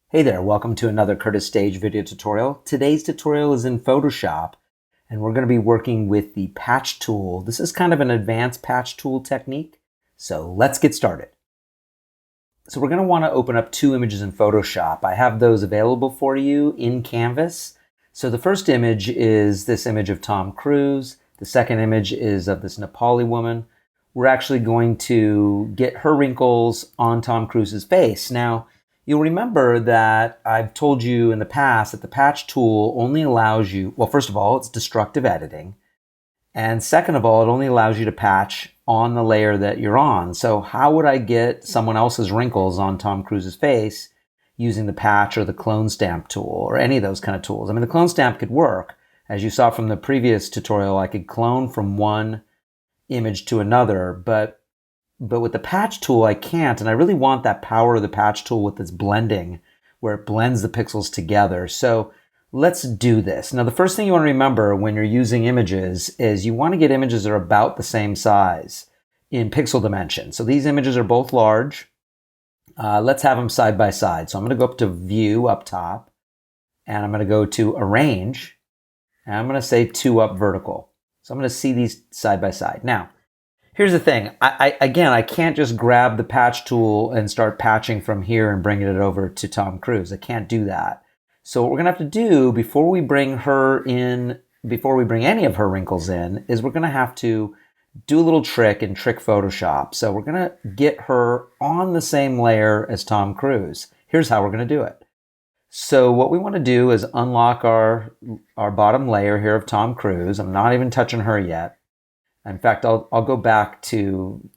Hey there, welcome to another Curtis Stage video tutorial. Today's tutorial is in Photoshop, and we're going to be working with the patch tool. This is kind of an advanced patch tool technique, so let's get started. So we're going to want to open up two images in Photoshop. I have those available for you in Canvas. So the first image is this image of Tom Cruise. The second image is of this Nepali woman. We're actually going to get her wrinkles on Tom Cruise's face. Now, you'll remember that I've told you in the past that the patch tool only allows you, well, first of all, it's destructive editing. And second of all, it only allows you to patch on the layer that you're on. So how would I get someone else's wrinkles on Tom Cruise's face using the patch or the clone stamp tool or any of those kind of tools? I mean, the clone stamp could work. As you saw from the previous tutorial, I could clone from one image to another, but with the patch tool, I can't, and I really want that power of the patch tool with this blending, where it blends the pixels together. So let's do this. Now, the first thing you want to remember when you're using images is you want to get images that are about the same size in pixel dimension. So these images are both large. Let's have them side by side. So I'm going to go up to View up top, and I'm going to go to Arrange, and I'm going to say 2 up vertical. So I'm going to see these side by side. Now, here's the thing. I can't just grab the patch tool and start patching from here and bringing it over to Tom Cruise. I can't do that. So what we're going to have to do before we bring her in, before we bring any of her wrinkles in, is we're going to have to do a little trick in Trick Photoshop. So we're going to get her on the same layer as Tom Cruise. Here's how we're going to do it. So what we want to do is unlock our bottom layer here of Tom Cruise. I'm not even touching her yet. In fact, I'll go back to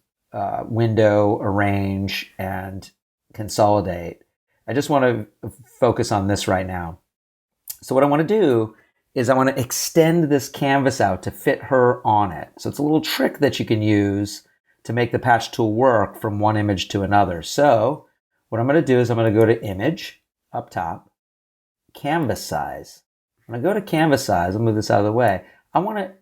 Window, Arrange, and Consolidate. I just want to focus on this right now. So what I want to do is I want to extend this canvas out to fit her on it. So it's a little trick that you can use to make the patch tool work from one image to another. So what I'm going to do is I'm going to go to Image, up top, Canvas Size. When I go to Canvas Size, I'll move this out of the way. I want to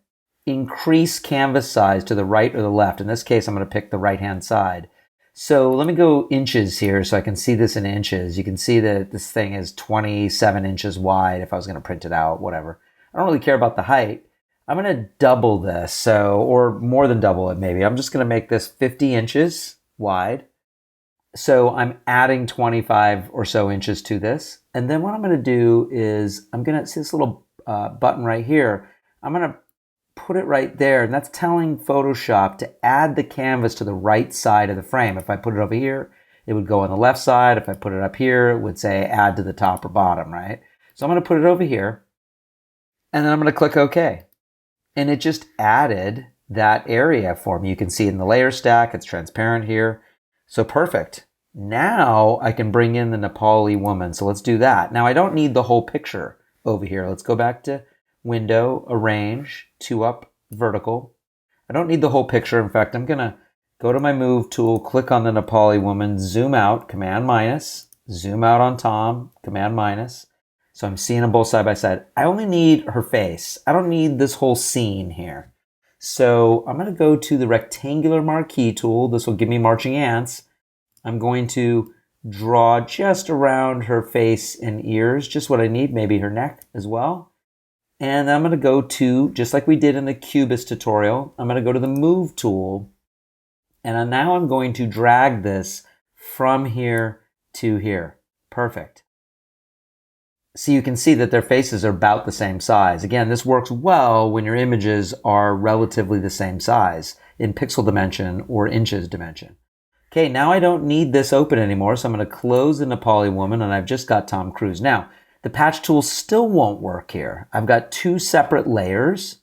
increase canvas size to the right or the left. In this case, I'm going to pick the right-hand side. So let me go inches here so I can see this in inches. You can see that this thing is 27 inches wide if I was going to print it out, whatever. I don't really care about the height. I'm going to double this, or more than double it maybe. I'm just going to make this 50 inches wide. So I'm adding 25 or so inches to this. And then what I'm going to do is I'm going to see this little button right here. I'm going to put it right there, and that's telling Photoshop to add the canvas to the right side of the frame. If I put it over here, it would go on the left side. If I put it up here, it would say add to the top or bottom, right? So I'm going to put it over here, and then I'm going to click OK. And it just added that area for me. You can see in the layer stack, it's transparent here. So perfect. Now I can bring in the Nepali woman. So let's do that. Now I don't need the whole picture over here. Let's go back to Window, Arrange, 2 up vertical. I don't need the whole picture. In fact, I'm going to go to my Move tool, click on the Nepali woman, zoom out, Command minus, zoom out on Tom, Command minus. So I'm seeing them both side by side. I only need her face. I don't need this whole scene here. So I'm going to go to the rectangular marquee tool. This will give me marching ants. I'm going to draw just around her face and ears, just what I need, maybe her neck as well. And I'm going to go to, just like we did in the Cubist tutorial, I'm going to go to the Move tool. And now I'm going to drag this from here to here. Perfect. So you can see that their faces are about the same size. Again, this works well when your images are relatively the same size in pixel dimension or inches dimension. Okay, now I don't need this open anymore, so I'm going to close the Nepali woman, and I've just got Tom Cruise. Now, the patch tool still won't work here. I've got 2 separate layers.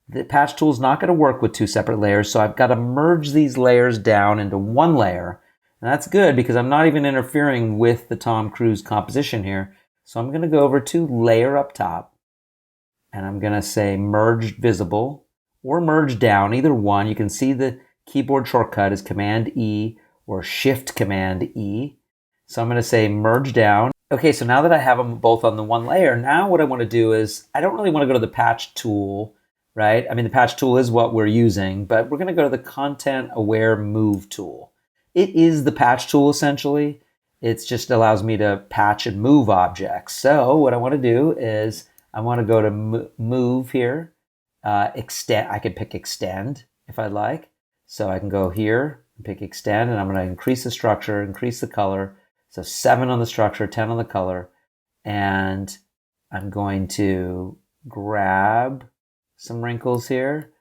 The patch tool is not going to work with 2 separate layers, so I've got to merge these layers down into one layer. And that's good because I'm not even interfering with the Tom Cruise composition here. So I'm going to go over to Layer up top, and I'm going to say Merge Visible or Merge Down, either one. You can see the keyboard shortcut is Command E or Shift Command E. So I'm going to say Merge Down. Okay, so now that I have them both on the one layer, now what I want to do is, I don't really want to go to the patch tool, right? I mean, the patch tool is what we're using, but we're going to go to the Content Aware Move tool. It is the patch tool essentially, it just allows me to patch and move objects. So what I want to do is I want to go to move here, extend. I could pick extend if I'd like. So I can go here and pick extend, and I'm going to increase the structure, increase the color. So 7 on the structure, 10 on the color. And I'm going to grab some wrinkles here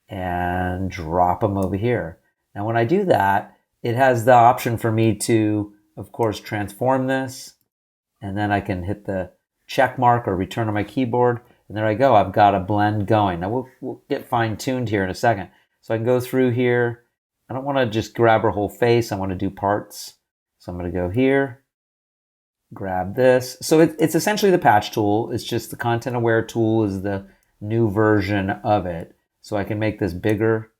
and drop them over here. Now when I do that, it has the option for me to, of course, transform this, and then I can hit the check mark or return on my keyboard, and there I go. I've got a blend going. Now we'll get fine-tuned here in a second. So I can go through here. I don't want to just grab her whole face. I want to do parts. So I'm going to go here, grab this. So it's essentially the patch tool. It's just the content aware tool is the new version of it. So I can make this bigger.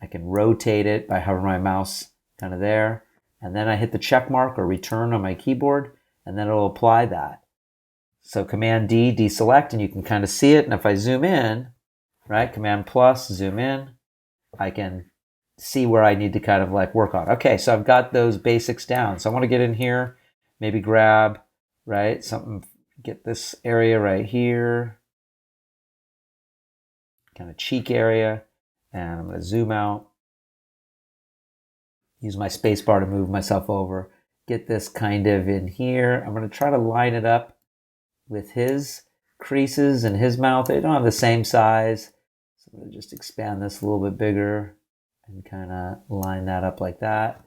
I can rotate it by hovering my mouse kind of there. And then I hit the check mark or return on my keyboard, and then it'll apply that. So Command D, deselect, and you can kind of see it. And if I zoom in, right, Command plus, zoom in, I can see where I need to kind of like work on. Okay, so I've got those basics down. So I want to get in here, maybe grab, right, something, get this area right here, kind of cheek area, and I'm going to zoom out. Use my space bar to move myself over. Get this kind of in here. I'm going to try to line it up with his creases and his mouth. They don't have the same size. So I'm going to just expand this a little bit bigger and kind of line that up like that.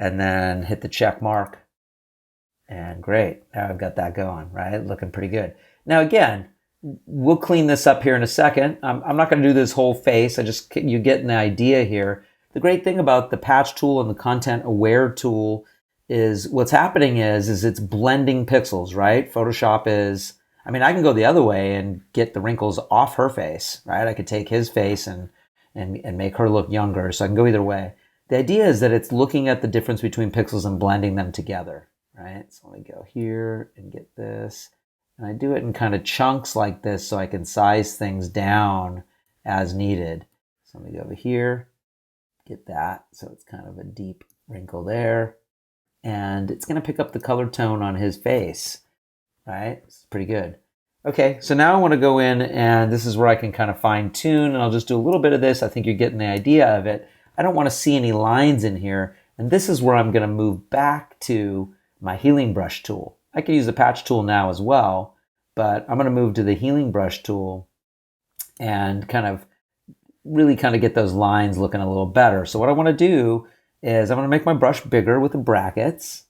And then hit the check mark. And great. Now I've got that going, right? Looking pretty good. Now again, we'll clean this up here in a second. I'm not going to do this whole face. You get an idea here. The great thing about the patch tool and the content aware tool is what's happening is it's blending pixels, right? Photoshop is, I mean, I can go the other way and get the wrinkles off her face, right? I could take his face and make her look younger. So I can go either way. The idea is that it's looking at the difference between pixels and blending them together, right? So let me go here and get this. And I do it in kind of chunks like this so I can size things down as needed. So let me go over here. Get that, so it's kind of a deep wrinkle there. And it's going to pick up the color tone on his face, right? It's pretty good. Okay, so now I want to go in, and this is where I can kind of fine tune, and I'll just do a little bit of this. I think you're getting the idea of it. I don't want to see any lines in here, and this is where I'm going to move back to my healing brush tool. I can use the patch tool now as well, but I'm going to move to the healing brush tool and really get those lines looking a little better. So what I want to do is I'm going to make my brush bigger with the brackets.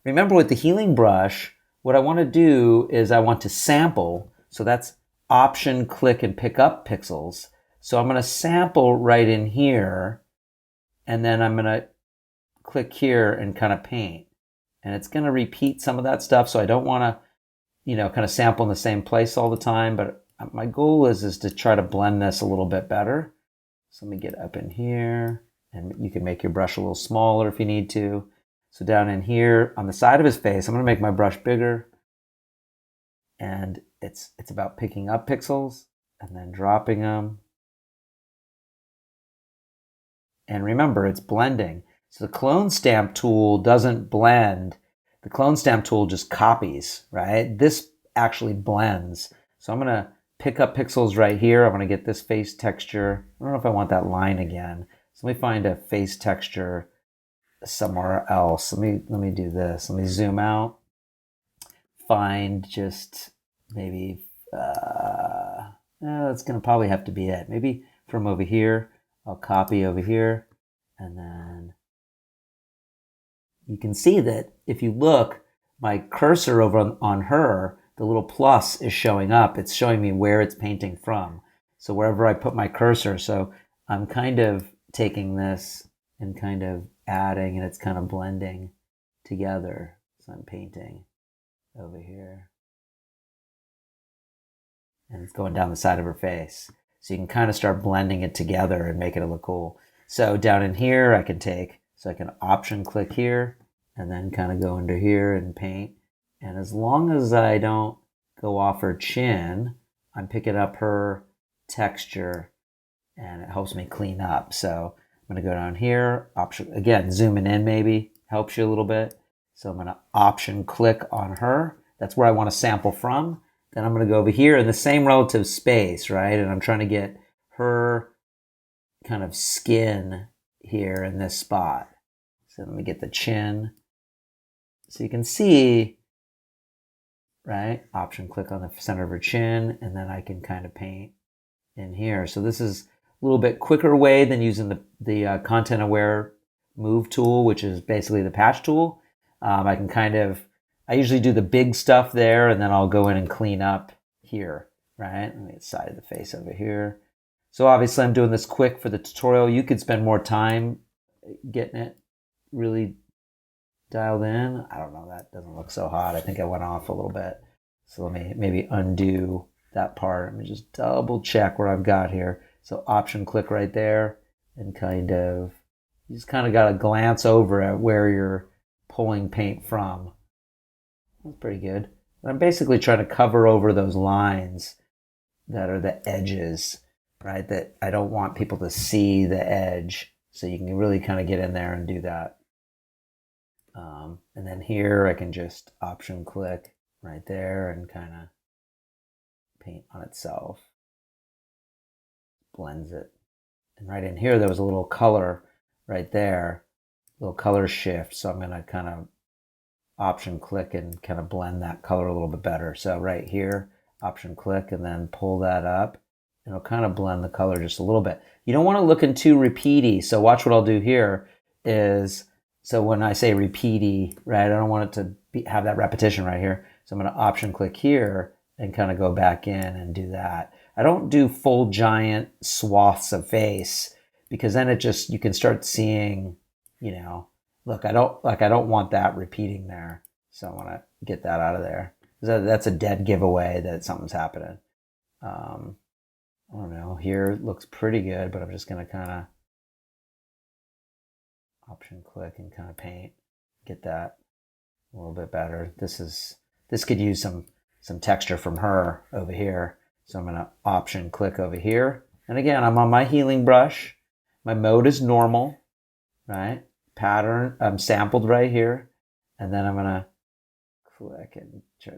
Remember with the healing brush, what I want to do is I want to sample. So that's Option, click, and pick up pixels. So I'm going to sample right in here, and then I'm going to click here and kind of paint. And it's going to repeat some of that stuff. So I don't want to, kind of sample in the same place all the time, but my goal is to try to blend this a little bit better. So let me get up in here, and you can make your brush a little smaller if you need to. So down in here on the side of his face, I'm going to make my brush bigger. And it's about picking up pixels and then dropping them. And remember, it's blending. So the clone stamp tool doesn't blend. The clone stamp tool just copies, right? This actually blends. So I'm going to pick up pixels right here. I want to get this face texture. I don't know if I want that line again. So let me find a face texture somewhere else. Let me do this. Let me zoom out. Find just maybe, that's going to probably have to be it. Maybe from over here, I'll copy over here. And then you can see that if you look, my cursor over on her, the little plus is showing up. It's showing me where it's painting from. So wherever I put my cursor, so I'm kind of taking this and kind of adding, and it's kind of blending together. So I'm painting over here. And it's going down the side of her face. So you can kind of start blending it together and make it look cool. So down in here, I can Option click here, and then kind of go into here and paint. And as long as I don't go off her chin, I'm picking up her texture, and it helps me clean up. So I'm going to go down here, option, again, zooming in maybe helps you a little bit. So I'm going to option click on her. That's where I want to sample from. Then I'm going to go over here in the same relative space, right? And I'm trying to get her kind of skin here in this spot. So let me get the chin. So you can see, right? Option click on the center of her chin, and then I can kind of paint in here. So this is a little bit quicker way than using the content aware move tool, which is basically the patch tool. I can I usually do the big stuff there, and then I'll go in and clean up here, right? Let me get side of the face over here. So obviously I'm doing this quick for the tutorial. You could spend more time getting it really dialed in. I don't know, that doesn't look so hot. I think I went off a little bit. So let me maybe undo that part. Let me just double check where I've got here. So option click right there, and you just kind of got to glance over at where you're pulling paint from. That's pretty good. And I'm basically trying to cover over those lines that are the edges, right? That I don't want people to see the edge. So you can really kind of get in there and do that. And then here I can just option click right there and kind of paint on itself. Blends it. And right in here there was a little color right there, little color shift. So I'm going to kind of option click and kind of blend that color a little bit better. So right here, option click and then pull that up. It'll kind of blend the color just a little bit. You don't want to look in too repeaty. So watch what I'll do here is, so when I say repeaty, right, I don't want it to have that repetition right here. So I'm going to option click here and kind of go back in and do that. I don't do full giant swaths of face because then you can start seeing, look, I don't want that repeating there. So I want to get that out of there. That's a dead giveaway that something's happening. I don't know, here it looks pretty good, but I'm just going to kind of option click and kind of paint, get that a little bit better. This could use some texture from her over here. So I'm going to option click over here. And again, I'm on my healing brush. My mode is normal, right? Pattern, I'm sampled right here. And then I'm going to click and try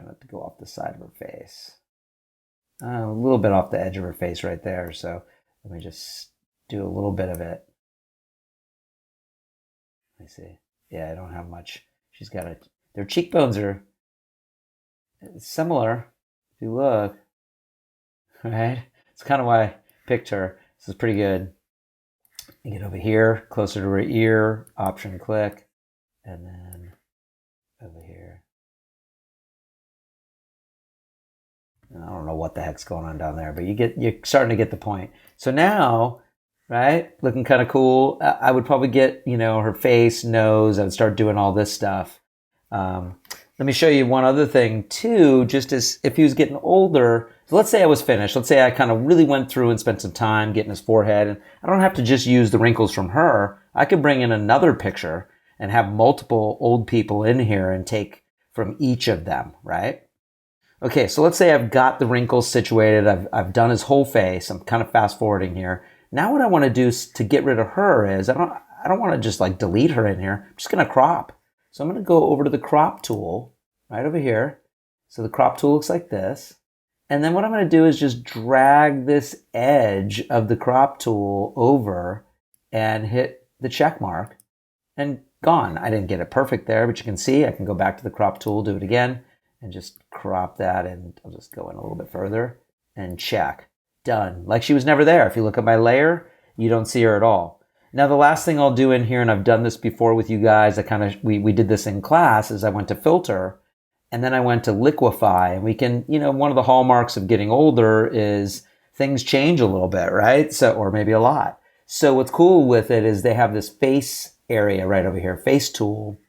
not to go off the side of her face. A little bit off the edge of her face right there. So let me just do a little bit of it. Let me see. Yeah, I don't have much. Their cheekbones are similar. If you look, right? It's kind of why I picked her. This is pretty good. You get over here, closer to her ear, option click, and then over here. And I don't know what the heck's going on down there, but you're starting to get the point. So now, right, looking kind of cool. I would probably get, her face, nose. I would start doing all this stuff. Let me show you one other thing too, just as if he was getting older. So let's say I was finished. Let's say I kind of really went through and spent some time getting his forehead. And I don't have to just use the wrinkles from her. I could bring in another picture and have multiple old people in here and take from each of them, right? Okay, so let's say I've got the wrinkles situated. I've done his whole face. I'm kind of fast forwarding here. Now what I want to do to get rid of her is I don't want to just like delete her in here. I'm just going to crop. So I'm going to go over to the crop tool right over here. So the crop tool looks like this. And then what I'm going to do is just drag this edge of the crop tool over and hit the check mark and gone. I didn't get it perfect there, but you can see I can go back to the crop tool, do it again, and just crop that. And I'll just go in a little bit further and check. Done. Like she was never there. If you look at my layer, you don't see her at all. Now, the last thing I'll do in here, and I've done this before with you guys, we did this in class, is I went to filter, and then I went to liquefy. And we can, one of the hallmarks of getting older is things change a little bit, right? So, or maybe a lot. So what's cool with it is they have this face area right over here, face tool,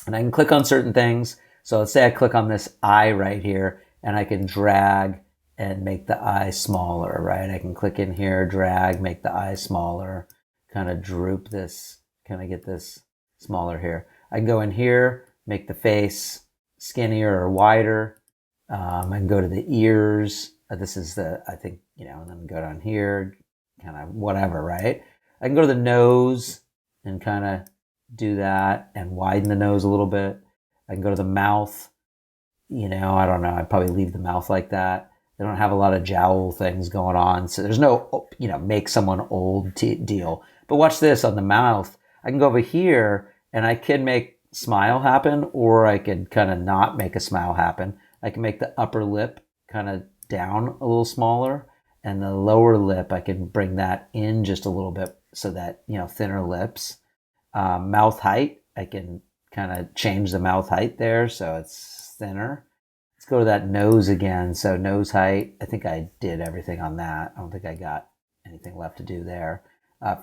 and I can click on certain things. So let's say I click on this eye right here, and I can drag and make the eye smaller, right? I can click in here, drag, make the eye smaller, kind of droop this, kind of get this smaller here. I can go in here, make the face skinnier or wider. I can go to the ears. This is I think, and then go down here, kind of whatever, right? I can go to the nose and kind of do that and widen the nose a little bit. I can go to the mouth. I don't know. I'd probably leave the mouth like that. They don't have a lot of jowl things going on. So there's no, make someone old deal. But watch this on the mouth. I can go over here and I can make smile happen, or I could kind of not make a smile happen. I can make the upper lip kind of down a little smaller, and the lower lip, I can bring that in just a little bit so that, thinner lips. Mouth height, I can kind of change the mouth height there so it's thinner. Let's go to that nose again. So nose height, I think I did everything on that. I don't think I got anything left to do there.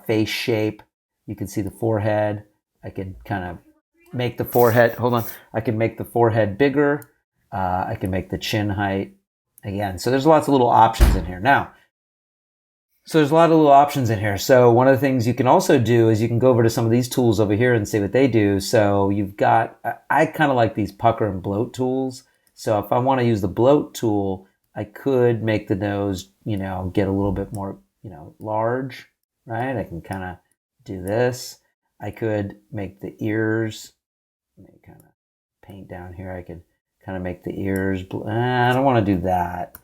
Face shape, you can see the forehead. I could kind of make the forehead, I can make the forehead bigger. I can make the chin height again. So there's lots of little options in here. So one of the things you can also do is you can go over to some of these tools over here and see what they do. So you've got, I kind of like these pucker and bloat tools. So if I want to use the bloat tool, I could make the nose, get a little bit more, large, right? I can kind of do this. I could make the ears, let me kind of paint down here. I could kind of make the ears, I don't want to do that.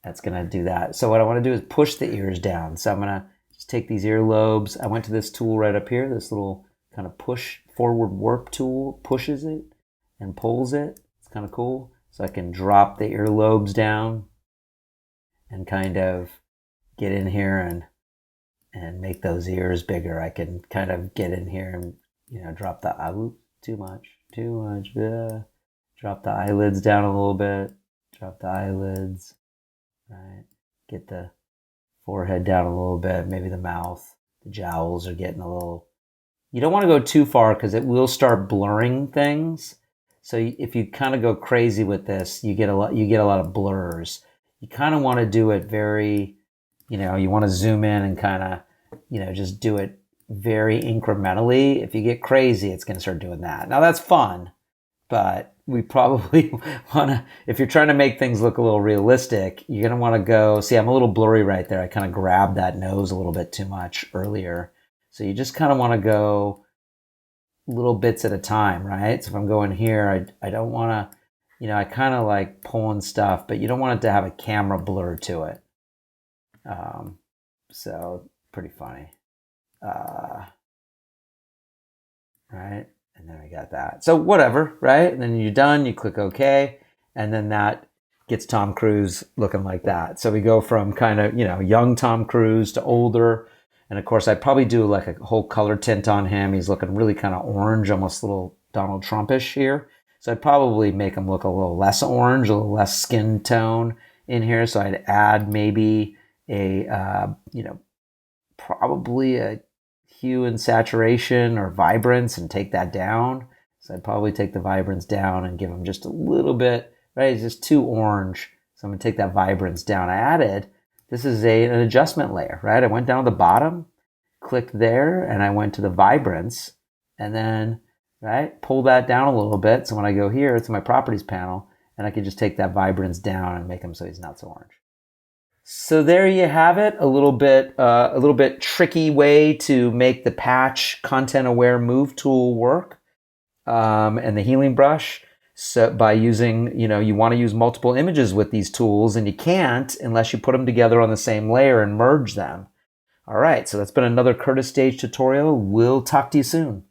That's going to do that. So what I want to do is push the ears down. So I'm going to just take these ear lobes. I went to this tool right up here, this little kind of push forward warp tool, pushes it and pulls it. It's kind of cool. So I can drop the ear lobes down and kind of get in here and make those ears bigger. I can kind of get in here and, drop the, too much, drop the eyelids down a little bit, drop the eyelids. Right, get the forehead down a little bit, maybe the mouth, the jowls are getting a little, you don't want to go too far because it will start blurring things. So if you kind of go crazy with this, you get a lot of blurs. You kind of want to do it very, you want to zoom in and kind of, just do it very incrementally. If you get crazy, it's going to start doing that. Now that's fun, but we probably want to, if you're trying to make things look a little realistic, you're going to want to go, see, I'm a little blurry right there. I kind of grabbed that nose a little bit too much earlier. So you just kind of want to go little bits at a time, right? So if I'm going here, I don't want to, I kind of like pulling stuff, but you don't want it to have a camera blur to it. So pretty funny. Right? And then I got that. So whatever, right? And then you're done, you click OK, and then that gets Tom Cruise looking like that. So we go from kind of, young Tom Cruise to older. And of course, I'd probably do like a whole color tint on him. He's looking really kind of orange, almost a little Donald Trumpish here. So I'd probably make him look a little less orange, a little less skin tone in here. So I'd add maybe probably a hue and saturation or vibrance and take that down. So I'd probably take the vibrance down and give him just a little bit, right? It's just too orange. So I'm going to take that vibrance down. I added, this is an adjustment layer, right? I went down to the bottom, clicked there, and I went to the vibrance, and then, right, pull that down a little bit. So when I go here, it's my properties panel, and I can just take that vibrance down and make him so he's not so orange. So there you have it, a little bit tricky way to make the patch content aware move tool work, and the healing brush. So by using, you want to use multiple images with these tools, and you can't unless you put them together on the same layer and merge them. All right, so that's been another Curtis Stage tutorial. We'll talk to you soon.